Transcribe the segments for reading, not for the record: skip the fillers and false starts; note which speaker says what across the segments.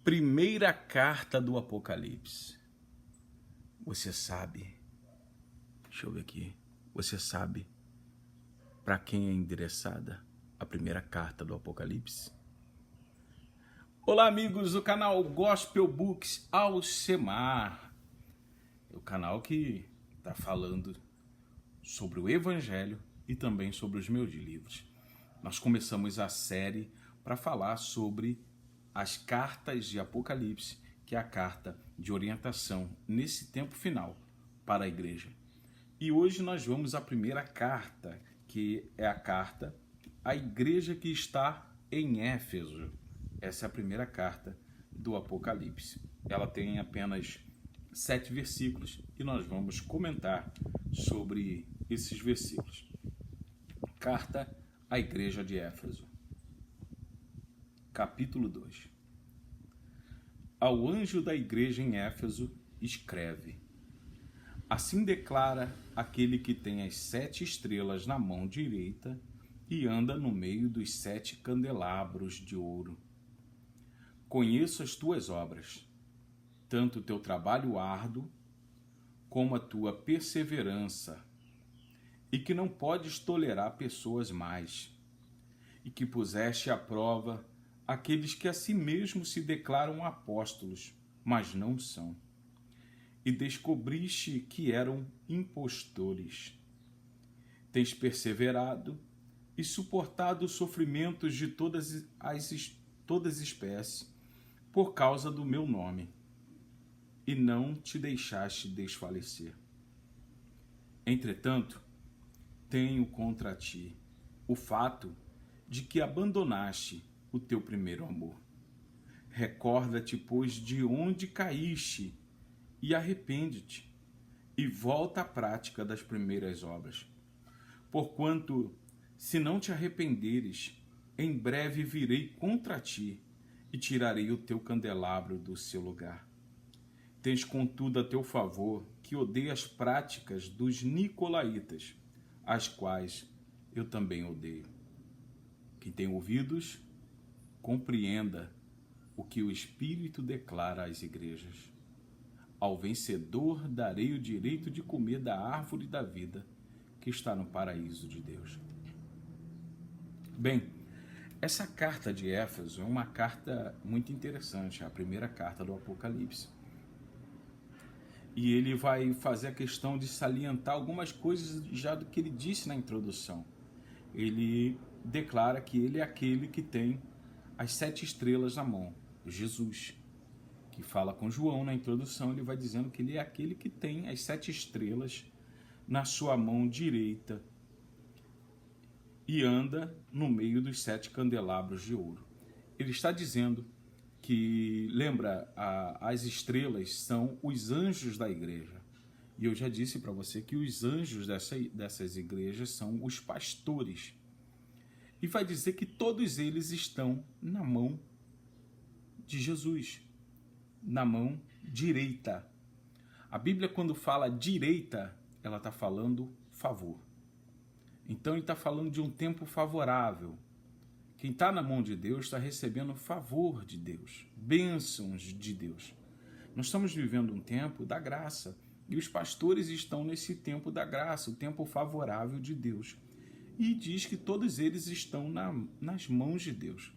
Speaker 1: Primeira carta do Apocalipse. Você sabe, deixa eu ver aqui, você sabe para quem é endereçada a primeira carta do Apocalipse? Olá, amigos do canal Gospel Books Alcemar, o canal que está falando sobre o Evangelho e também sobre os meus livros. Nós começamos a série para falar sobre as cartas de Apocalipse, que é a carta de orientação nesse tempo final para a igreja. E hoje nós vamos à primeira carta, que é a carta à igreja que está em Éfeso. Essa é a primeira carta do Apocalipse. Ela tem apenas 7 versículos e nós vamos comentar sobre esses versículos. Carta à igreja de Éfeso. Capítulo 2. Ao anjo da igreja em Éfeso, escreve: assim declara aquele que tem as 7 estrelas na mão direita e anda no meio dos 7 candelabros de ouro. Conheço as tuas obras, tanto o teu trabalho árduo como a tua perseverança, e que não podes tolerar pessoas más, e que puseste à prova aqueles que a si mesmos se declaram apóstolos, mas não são, e descobriste que eram impostores. Tens perseverado e suportado os sofrimentos de todas espécies por causa do meu nome, e não te deixaste desfalecer. Entretanto, tenho contra ti o fato de que abandonaste o teu primeiro amor. Recorda-te, pois, de onde caíste, e arrepende-te, e volta à prática das primeiras obras. Porquanto, se não te arrependeres, em breve virei contra ti, e tirarei o teu candelabro do seu lugar. Tens, contudo, a teu favor que odeia as práticas dos nicolaítas, as quais eu também odeio. Quem tem ouvidos, compreenda o que o Espírito declara às igrejas. Ao vencedor darei o direito de comer da árvore da vida que está no paraíso de Deus. Bem, essa carta de Éfeso é uma carta muito interessante, a primeira carta do Apocalipse. E ele vai fazer a questão de salientar algumas coisas já do que ele disse na introdução. Ele declara que ele é aquele que tem as 7 estrelas na mão, Jesus, que fala com João na introdução. Ele vai dizendo que ele é aquele que tem as 7 estrelas na sua mão direita e anda no meio dos 7 candelabros de ouro. Ele está dizendo que, lembra, as estrelas são os anjos da igreja. E eu já disse para você que os anjos dessas igrejas são os pastores. E vai dizer que todos eles estão na mão de Jesus, na mão direita. A Bíblia, quando fala direita, ela está falando favor. Então ele está falando de um tempo favorável. Quem está na mão de Deus está recebendo favor de Deus, bênçãos de Deus. Nós estamos vivendo um tempo da graça, e os pastores estão nesse tempo da graça, o tempo favorável de Deus. E diz que todos eles estão nas mãos de Deus.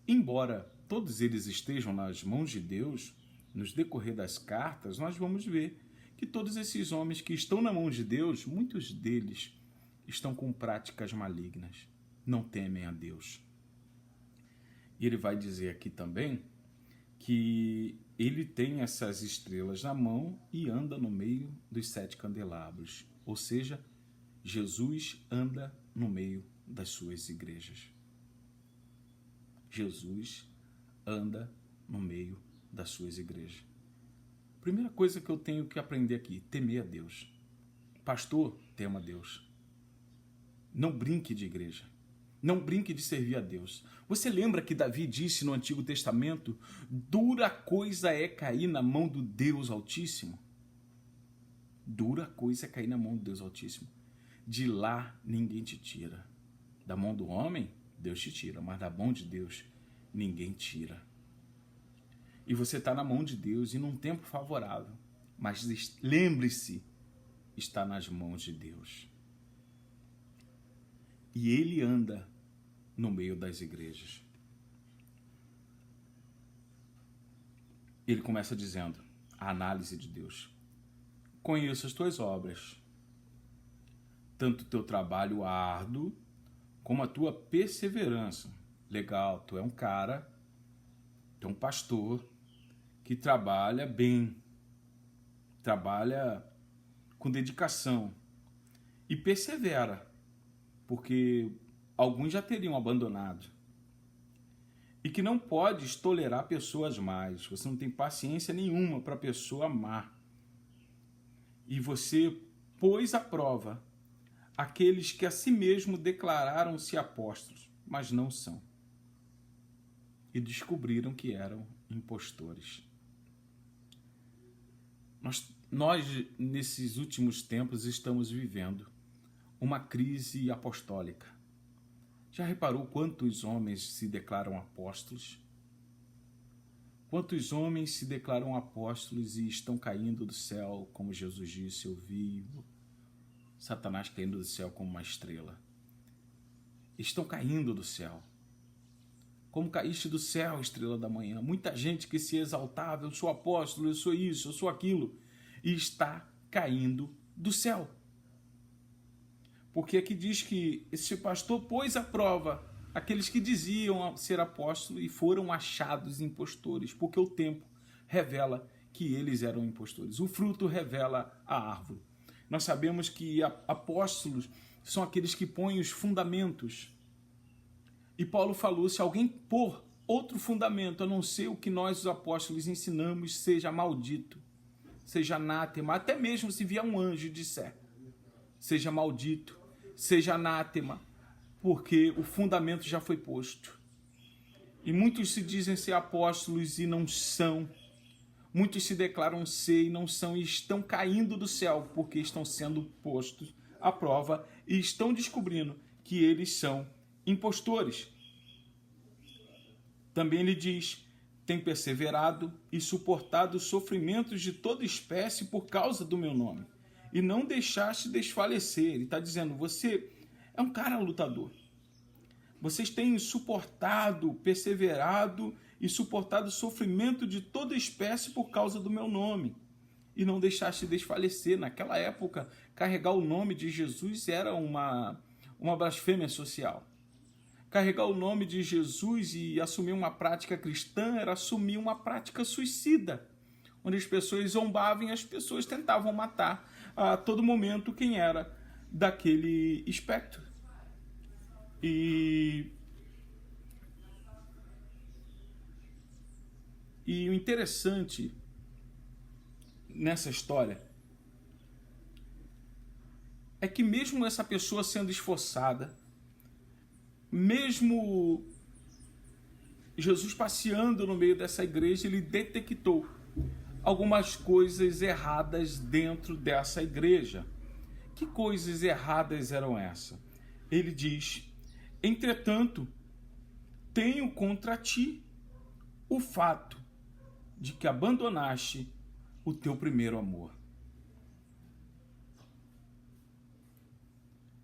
Speaker 1: Embora todos eles estejam nas mãos de Deus, nos decorrer das cartas, nós vamos ver que todos esses homens que estão na mão de Deus, muitos deles estão com práticas malignas, não temem a Deus. E ele vai dizer aqui também que ele tem essas estrelas na mão e anda no meio dos 7 candelabros, ou seja, Jesus anda no meio das suas igrejas. Jesus anda no meio das suas igrejas. Primeira coisa que eu tenho que aprender aqui, temer a Deus. Pastor, tema a Deus. Não brinque de igreja. Não brinque de servir a Deus. Você lembra que Davi disse no Antigo Testamento: dura coisa é cair na mão do Deus Altíssimo? Dura coisa é cair na mão do Deus Altíssimo. De lá ninguém te tira. Da mão do homem, Deus te tira, mas da mão de Deus, ninguém tira. E você está na mão de Deus e num tempo favorável. Mas lembre-se, está nas mãos de Deus. E Ele anda no meio das igrejas. Ele começa dizendo, a análise de Deus. Conheço as tuas obras, tanto o teu trabalho árduo, como a tua perseverança. Legal, tu é um cara, tu é um pastor que trabalha bem, trabalha com dedicação e persevera, porque alguns já teriam abandonado. E que não podes tolerar pessoas más, você não tem paciência nenhuma para a pessoa má. E você pôs à prova aqueles que a si mesmo declararam-se apóstolos, mas não são. E descobriram que eram impostores. Nós, nesses últimos tempos, estamos vivendo uma crise apostólica. Já reparou quantos homens se declaram apóstolos? Quantos homens se declaram apóstolos e estão caindo do céu, como Jesus disse, eu vi Satanás caindo do céu como uma estrela. Estão caindo do céu. Como caíste do céu, estrela da manhã. Muita gente que se exaltava, eu sou apóstolo, eu sou isso, eu sou aquilo, e está caindo do céu. Porque aqui diz que esse pastor pôs à prova aqueles que diziam ser apóstolos e foram achados impostores, porque o tempo revela que eles eram impostores. O fruto revela a árvore. Nós sabemos que apóstolos são aqueles que põem os fundamentos. E Paulo falou, se alguém pôr outro fundamento, a não ser o que nós, os apóstolos, ensinamos, seja maldito, seja anátema, até mesmo se vier um anjo e disser, seja maldito, seja anátema, porque o fundamento já foi posto. E muitos se dizem ser apóstolos e não são. Muitos se declaram ser e não são, e estão caindo do céu, porque estão sendo postos à prova e estão descobrindo que eles são impostores. Também ele diz, tem perseverado e suportado sofrimentos de toda espécie por causa do meu nome, e não deixaste desfalecer. Ele está dizendo, você é um cara lutador. Vocês têm suportado, perseverado e suportado sofrimento de toda espécie por causa do meu nome. E não deixaste desfalecer. Naquela época, carregar o nome de Jesus era uma blasfêmia social. Carregar o nome de Jesus e assumir uma prática cristã era assumir uma prática suicida, onde as pessoas zombavam e as pessoas tentavam matar a todo momento quem era daquele espectro. E o interessante nessa história é que mesmo essa pessoa sendo esforçada, mesmo Jesus passeando no meio dessa igreja, ele detectou algumas coisas erradas dentro dessa igreja. Que coisas erradas eram essas? Ele diz, entretanto, tenho contra ti o fato de que abandonaste o teu primeiro amor.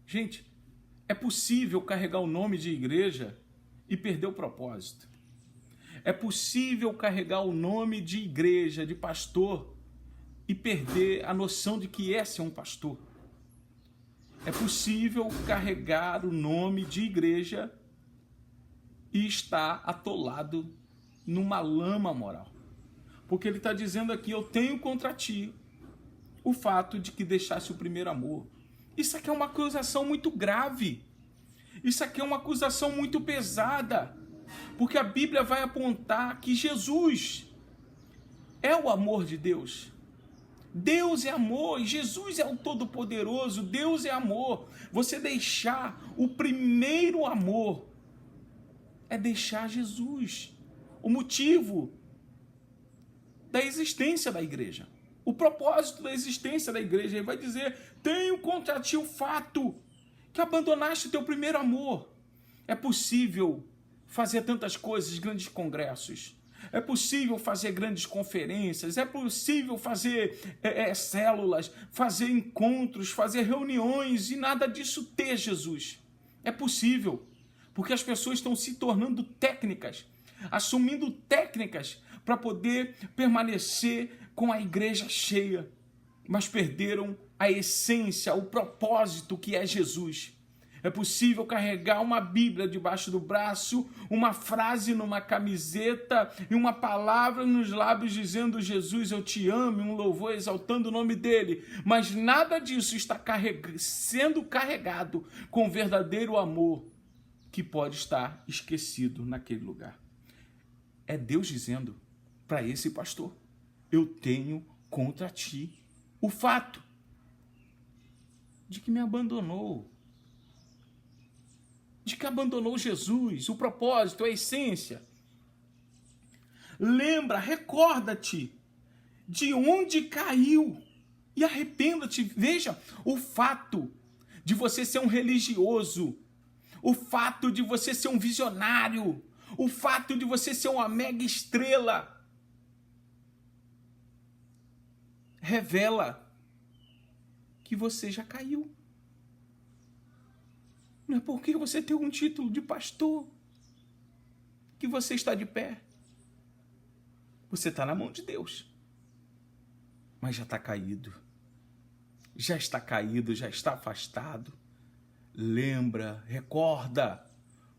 Speaker 1: Gente, é possível carregar o nome de igreja e perder o propósito. É possível carregar o nome de igreja, de pastor, e perder a noção de que é ser um pastor. É possível carregar o nome de igreja e estar atolado numa lama moral. Porque ele está dizendo aqui, eu tenho contra ti o fato de que deixasse o primeiro amor. Isso aqui é uma acusação muito grave. Isso aqui é uma acusação muito pesada. Porque a Bíblia vai apontar que Jesus é o amor de Deus. Deus é amor, Jesus é o Todo-Poderoso, Deus é amor. Você deixar o primeiro amor é deixar Jesus. O motivo da existência da igreja. O propósito da existência da igreja. Ele vai dizer, tenho contra ti o fato que abandonaste o teu primeiro amor. É possível fazer tantas coisas, grandes congressos. É possível fazer grandes conferências, é possível fazer células, fazer encontros, fazer reuniões e nada disso ter Jesus. É possível, porque as pessoas estão se tornando técnicas, assumindo técnicas para poder permanecer com a igreja cheia, mas perderam a essência, o propósito que é Jesus. É possível carregar uma Bíblia debaixo do braço, uma frase numa camiseta e uma palavra nos lábios dizendo Jesus, eu te amo, e um louvor exaltando o nome dele. Mas nada disso está sendo carregado com verdadeiro amor que pode estar esquecido naquele lugar. É Deus dizendo para esse pastor, eu tenho contra ti o fato de que me abandonou, de que abandonou Jesus, o propósito, a essência. Lembra, recorda-te de onde caiu e arrependa-te. Veja, o fato de você ser um religioso, o fato de você ser um visionário, o fato de você ser uma mega estrela, revela que você já caiu. Não é porque você tem um título de pastor que você está de pé. Você está na mão de Deus. Mas já está caído. Já está caído, já está afastado. Lembra, recorda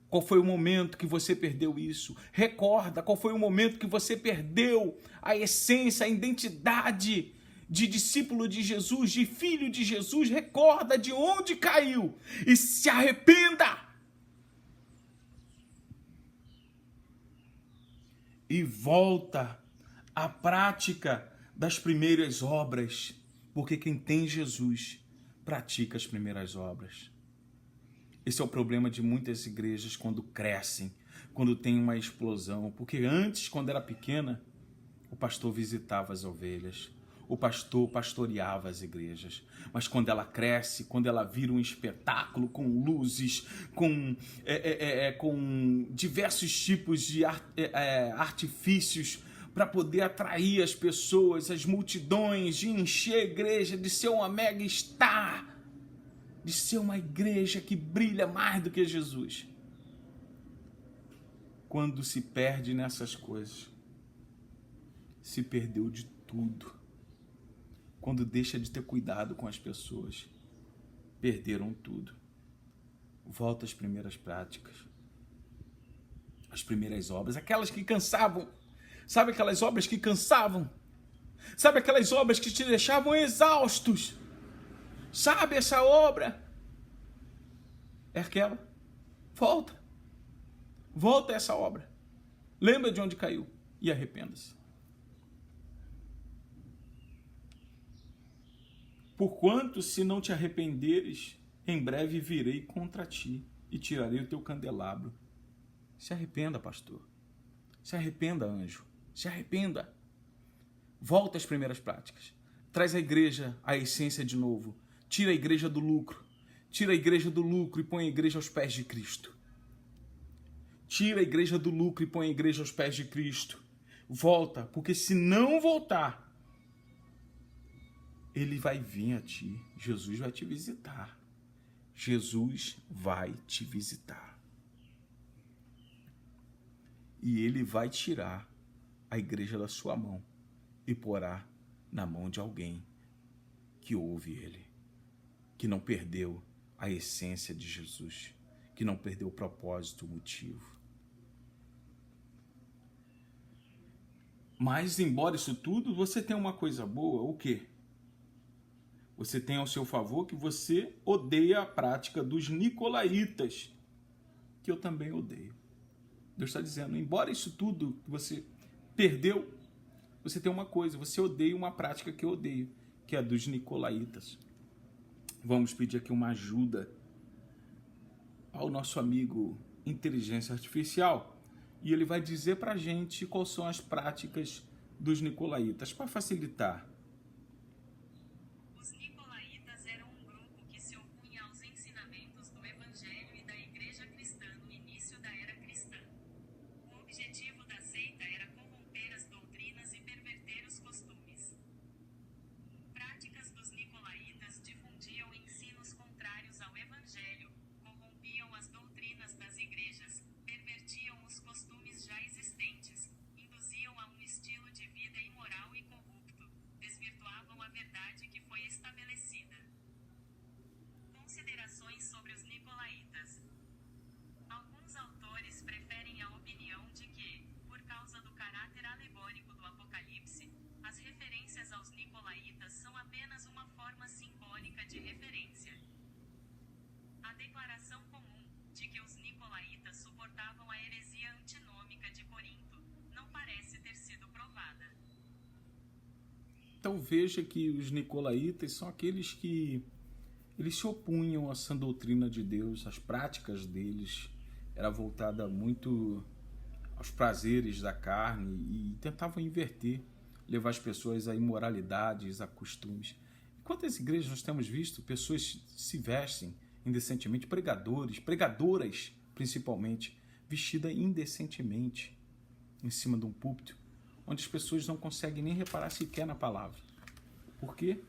Speaker 1: qual foi o momento que você perdeu isso. Recorda qual foi o momento que você perdeu a essência, a identidade de discípulo de Jesus, de filho de Jesus. Recorda de onde caiu e se arrependa. E volta à prática das primeiras obras, porque quem tem Jesus pratica as primeiras obras. Esse é o problema de muitas igrejas quando crescem, quando tem uma explosão, porque antes, quando era pequena, o pastor visitava as ovelhas, o pastor pastoreava as igrejas, mas quando ela cresce, quando ela vira um espetáculo com luzes, com diversos tipos de artifícios para poder atrair as pessoas, as multidões, de encher a igreja, de ser uma mega star, de ser uma igreja que brilha mais do que Jesus. Quando se perde nessas coisas, se perdeu de tudo. Quando deixa de ter cuidado com as pessoas, perderam tudo. Volta às primeiras práticas, as primeiras obras, aquelas que cansavam. Sabe aquelas obras que cansavam? Sabe aquelas obras que te deixavam exaustos? Sabe essa obra? É aquela. Volta. Volta a essa obra. Lembra de onde caiu e arrependa-se. Porquanto, se não te arrependeres, em breve virei contra ti e tirarei o teu candelabro. Se arrependa, pastor. Se arrependa, anjo. Se arrependa. Volta às primeiras práticas. Traz à igreja a essência de novo. Tira a igreja do lucro. Tira a igreja do lucro e põe a igreja aos pés de Cristo. Tira a igreja do lucro e põe a igreja aos pés de Cristo. Volta, porque se não voltar, ele vai vir a ti. Jesus vai te visitar. Jesus vai te visitar. E ele vai tirar a igreja da sua mão e porá na mão de alguém que ouve ele, que não perdeu a essência de Jesus, que não perdeu o propósito, o motivo. Mas, embora isso tudo, você tem uma coisa boa, o quê? Você tem ao seu favor que você odeia a prática dos nicolaítas, que eu também odeio. Deus está dizendo, embora isso tudo que você perdeu, você tem uma coisa, você odeia uma prática que eu odeio, que é a dos nicolaítas. Vamos pedir aqui uma ajuda ao nosso amigo Inteligência Artificial, e ele vai dizer para a gente quais são as práticas dos nicolaítas, para facilitar.
Speaker 2: nicolaitas são apenas uma forma simbólica de referência. A declaração comum de que os nicolaítas suportavam a heresia antinômica de Corinto não parece ter sido provada.
Speaker 1: Então veja que os nicolaítas são aqueles que eles se opunham à sã doutrina de Deus, as práticas deles era voltada muito aos prazeres da carne e tentavam inverter, levar as pessoas a imoralidades, a costumes. Quantas igrejas nós temos visto pessoas se vestem indecentemente, pregadoras principalmente, vestidas indecentemente em cima de um púlpito, onde as pessoas não conseguem nem reparar sequer na palavra. Por quê?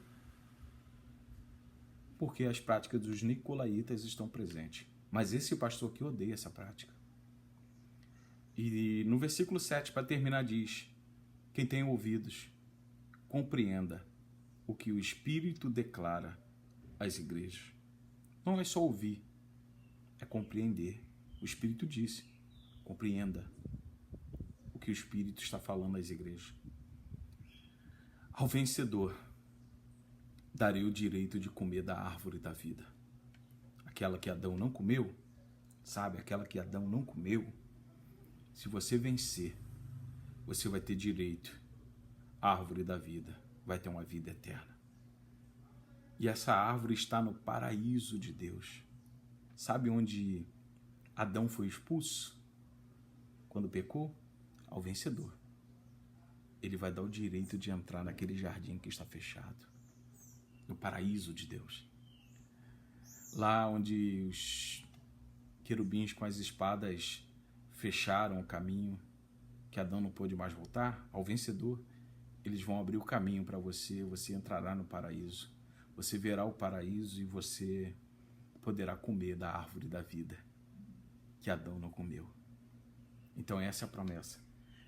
Speaker 1: Porque as práticas dos nicolaítas estão presentes. Mas esse pastor aqui odeia essa prática. E no versículo 7, para terminar, diz: quem tem ouvidos, compreenda o que o Espírito declara às igrejas. Não é só ouvir, é compreender. O Espírito disse: compreenda o que o Espírito está falando às igrejas. Ao vencedor, darei o direito de comer da árvore da vida. Aquela que Adão não comeu, sabe? Aquela que Adão não comeu. Se você vencer, você vai ter direito à árvore da vida. Vai ter uma vida eterna. E essa árvore está no paraíso de Deus. Sabe onde Adão foi expulso? Quando pecou? Ao vencedor. Ele vai dar o direito de entrar naquele jardim que está fechado. No paraíso de Deus. Lá onde os querubins com as espadas fecharam o caminho, que Adão não pôde mais voltar, ao vencedor, eles vão abrir o caminho para você, você entrará no paraíso. Você verá o paraíso e você poderá comer da árvore da vida, que Adão não comeu. Então essa é a promessa.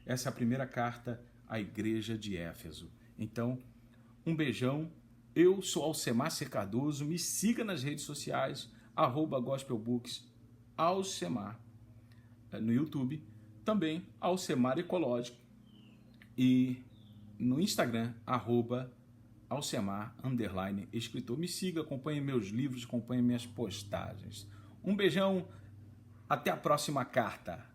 Speaker 1: Essa é a primeira carta à igreja de Éfeso. Então, um beijão. Eu sou Alcemar C. Cardoso, me siga nas redes sociais, @gospelbooks, Alcemar, no YouTube, também Alcemar Ecológico, e no Instagram, @Alcemar_escritor. Me siga, acompanhe meus livros, acompanhe minhas postagens. Um beijão, até a próxima carta.